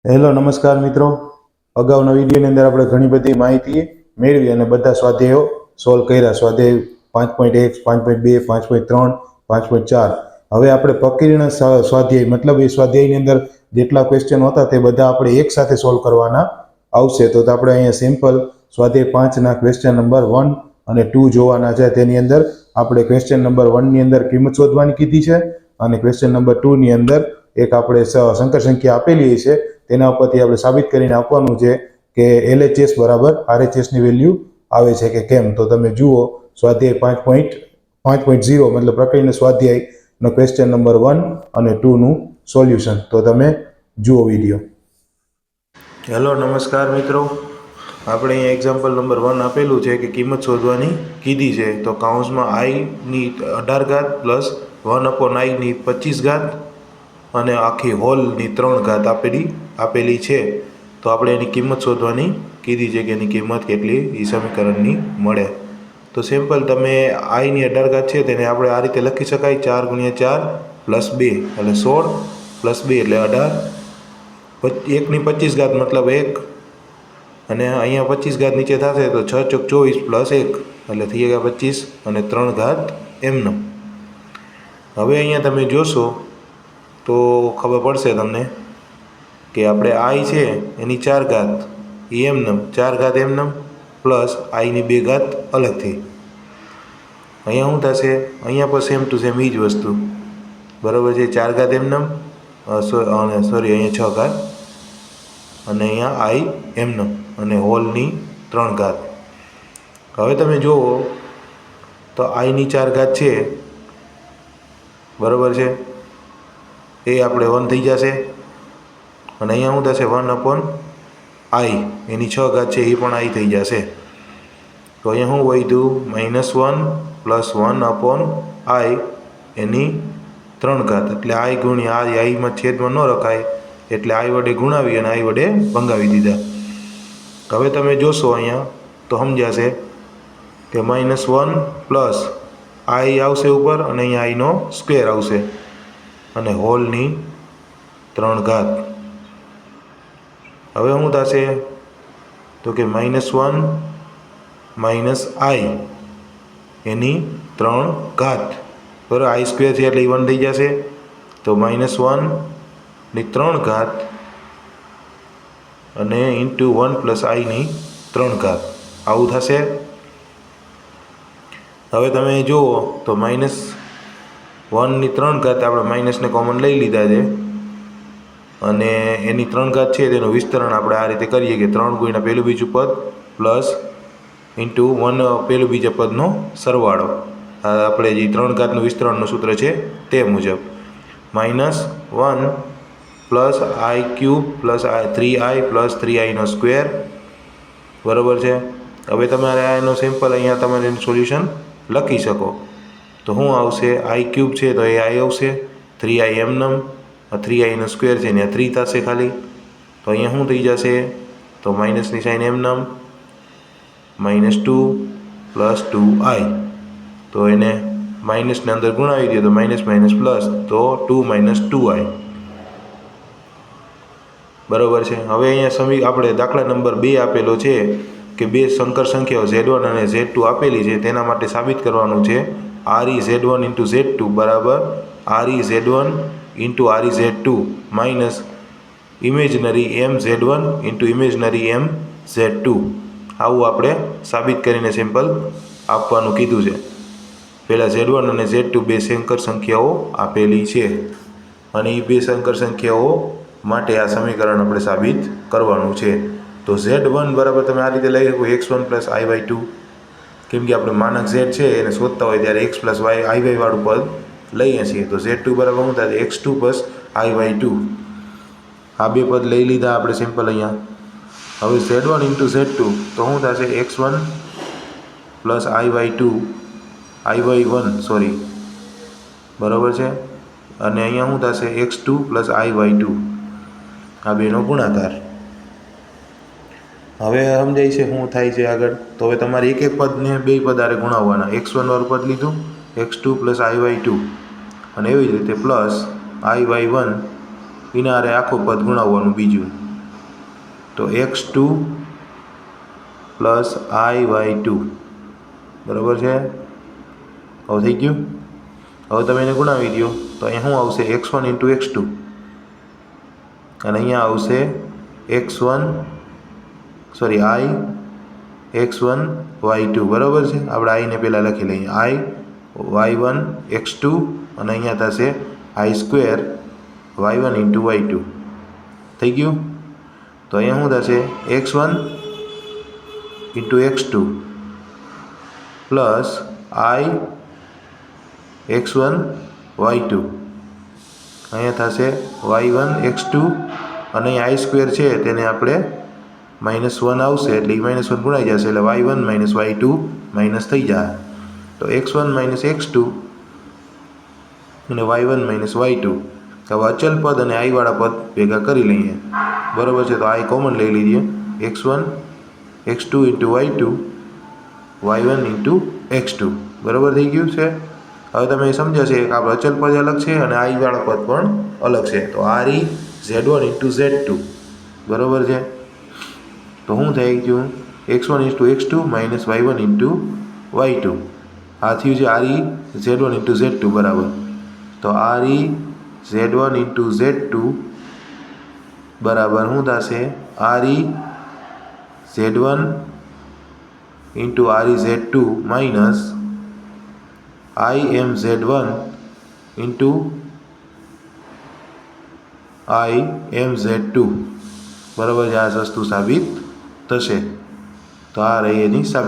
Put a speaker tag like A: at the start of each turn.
A: Hello નમસ્કાર મિત્રો. અગાઉના વિડીયોની અંદર આપણે ઘણી બધી માહિતી મેળવી અને બધા સ્વાધ્યાયો સોલ્વ કર્યા. સ્વાધ્યાય 5.1, 5.2, 5.3, 5.4. હવે આપણે પ્રકીર્ણ સ્વાધ્યાય મતલબ એ સ્વાધ્યાયની અંદર જેટલા ક્વેશ્ચન હતા તે બધા આપણે એક સાથે સોલ્વ કરવાના આવશે. તો આપણે અહીંયા સિમ્પલ સ્વાધ્યાય 5ના ક્વેશ્ચન નંબર 1 અને 2 જોવાના છે. તેની અંદર આપણે ક્વેશ્ચન નંબર 1ની અંદર કિંમત શોધવાની કીધી છે અને ક્વેશ્ચન નંબર 2ની અંદર એક આપણે સંકર સંખ્યા આપેલી છે તેના ઉપરથી આપણે સાબિત કરીને આપવાનું છે કે LHS બરાબર RHSની વેલ્યુ આવે છે કે કેમ. તો તમે જુઓ સ્વાધ્યાય 5.0 મતલબ પ્રકીર્ણ સ્વાધ્યાયનો ક્વેશ્ચન નંબર 1 અને 2નું સોલ્યુશન. તો તમે જુઓ વિડીયો. હેલો નમસ્કાર મિત્રો. આપણે અહીંયા એક્ઝામ્પલ નંબર 1 આપેલું છે કે કિંમત શોધવાની કીધી છે. તો કૌંસમાં i ની 18 ઘાત પ્લસ 1/i ની 25 ઘાત અને આખી હોલની 3 ઘાત આપેલી છે. તો આપણે એની કિંમત શોધવાની કીધી છે કે એની કિંમત કેટલી એ સમીકરણની મળે. તો સિમ્પલ તમે i ની 18 ઘાત છે તેને આપણે આ રીતે લખી શકાય 4 × 4 + 2 એટલે 16 + 2 એટલે 18. 1ની 25 ઘાત મતલબ 1 અને અહીંયા 25 ઘાત નીચે થશે તો 6 × 24 + 1 એટલે થઈ ગયા 25 અને 3 ઘાત એમનેમ. હવે અહીંયા તમે જોશો તો ખબર પડશે તમને કે આપણે i છે એની 4 ઘાત એ એમનેમ 4 ઘાત એમનેમ પ્લસ i ની 2 ઘાત અલગથી. અહીંયા શું થશે? અહીંયા પણ સેમ ટુ સેમ એ જ વસ્તુ બરાબર છે. 4 ઘાત એમનેમ સોરી અહીંયા 6 ઘાત અને અહીંયા i એમનેમ અને હોલની 3 ઘાત. હવે તમે જુઓ તો i ની 4 ઘાત છે બરાબર છે એ આપણે 1 થઈ જશે અને અહીંયા શું થશે 1/i એની 6 ઘાત છે એ પણ i થઈ જશે. તો અહીંયા શું વધ્યું -1 + 1/i એની 3 ઘાત એટલે i ગુણ્યા iમાં છેદમાં ન રખાય એટલે i વડે ગુણાવી અને i વડે ભંગાવી દીધા. હવે તમે જોશો અહીંયા તો સમજાશે કે -1 પ્લસ i આવશે ઉપર અને અહીંયા iનો સ્ક્વેર આવશે અને હોલની 3 ઘાત. હવે શું થશે તો કે -1 - i એની 3 ઘાત બરાબર. i સ્ક્વેર છે એટલે 1 થઈ જશે તો -1ની 3 ઘાત અને ઇન્ટુ 1 + i ની 3 ઘાત આવું થશે. હવે તમે જુઓ તો -1ની 3 ઘાત આપણે માઇનસને કોમન લઈ લીધા છે અને એની 3 ઘાત છે તેનું વિસ્તરણ આપણે આ રીતે કરીએ કે 3 × પહેલું બીજું પદ પ્લસ ઇન્ટુ 1 પહેલું બીજા પદનો સરવાળો. આપણે જે 3 ઘાતનું વિસ્તરણનું સૂત્ર છે તે મુજબ -1 + i³ + 3i + 3i² બરાબર છે. હવે તમારે આનો સિમ્પલ અહીંયા તમારે એનું સોલ્યુશન લખી શકો તો શું આવશે? i³ છે તો એ i આવશે, 3i એમનેમ 3i² છે ને 3 થશે ખાલી. તો અહીંયા શું થઈ જશે તો માઇનસની સાઇન એમનેમ -2 + 2i તો એને માઇનસને અંદર ગુણાવી દો તો માઇનસ પ્લસ તો 2 - 2i બરાબર છે. હવે અહીંયા આપણે દાખલા નંબર 2 આપેલો છે કે બે સંકર સંખ્યાઓ Z1 અને Z2 આપેલી છે તેના માટે સાબિત કરવાનું છે ReZ1 × Z2 બરાબર ReZ1 × ReZ2 minus imaginary MZ1 × imaginary MZ2. આવું આપણે સાબિત કરીને સિમ્પલ આપવાનું કીધું છે. પહેલાં Z1 અને Z2 બે સંકર સંખ્યાઓ આપેલી છે અને એ બે સંકર સંખ્યાઓ માટે આ સમીકરણ આપણે સાબિત કરવાનું છે. તો Z1 બરાબર તમે આ રીતે લઈ શકો x1 + i/2 કેમ કે આપણે માનક z છે એને શોધતા હોય ત્યારે x + y i/ વાળું પદ લઈએ છીએ. તો Z2 બરાબર શું થાય x2 + i/2 આ બે પદ લઈ લીધા આપણે સિમ્પલ અહીંયા. હવે Z1 × Z2 તો શું થશે x1 + i/1 સોરી બરાબર છે અને અહીંયા શું થશે x2 + i/2 આ બેનો ગુણાકાર. હવે સમજાય છે શું થાય છે આગળ. તો હવે તમારે એક પદને બે પદ આરે ગુણાવવાના. x1 વાળું પદ લીધું x2 + i/2 અને એવી જ રીતે પ્લસ i/1 એના આરે આખું પદ ગુણાવવાનું બીજું તો x2 પ્લસ iy2 બરાબર છે. હવે થઈ ગયું. હવે તમે એને ગુણાવી દો તો અહીંયા શું આવશે x1 ઇન્ટુ x2 અને અહીંયા આવશે x1 sorry i x1 y2 બરાબર છે. આપણે આઈને પહેલાં લખી લઈએ i y1 x2 અને અહીંયા થશે i square y1 into y2 થઈ ગયું. તો અહીંયા શું થશે x1 into x2 plus i x1 y2 અહીંયા થશે y1 x2 અને અહીં i સ્ક્વેર છે તેને આપણે -1 આવશે એટલે એ -1 ગુણાઈ જશે એટલે y1 માઇનસ y2 માઇનસ થઈ જાય. તો x1 માઇનસ x2 અને y1 માઇનસ y2. હવે અચલ પદ અને i વાળા પદ ભેગા કરી લઈએ બરાબર છે. તો i કોમન લઈ લઈએ x1 x2 into y2 y1 into x2 બરાબર થઈ ગયું છે. હવે તમે સમજાશે કે આપણે અચલ પદ અલગ છે અને i વાળા પદ પણ અલગ છે. તો re z1 ઇન્ટુ z2 બરાબર છે. તો શું થઈ ગયું x1 into x2 minus y1 into y2 આ થયું છે re z1 ઇન્ટુ z2 બરાબર. તો re z1 ઇન્ટુ z2 બરાબર શું થશે re z1 into re z2 minus im z1 into im z2 બરાબર છે. આ સસ્તું સાબિત થશે. તો આ રહી એની સાબિત.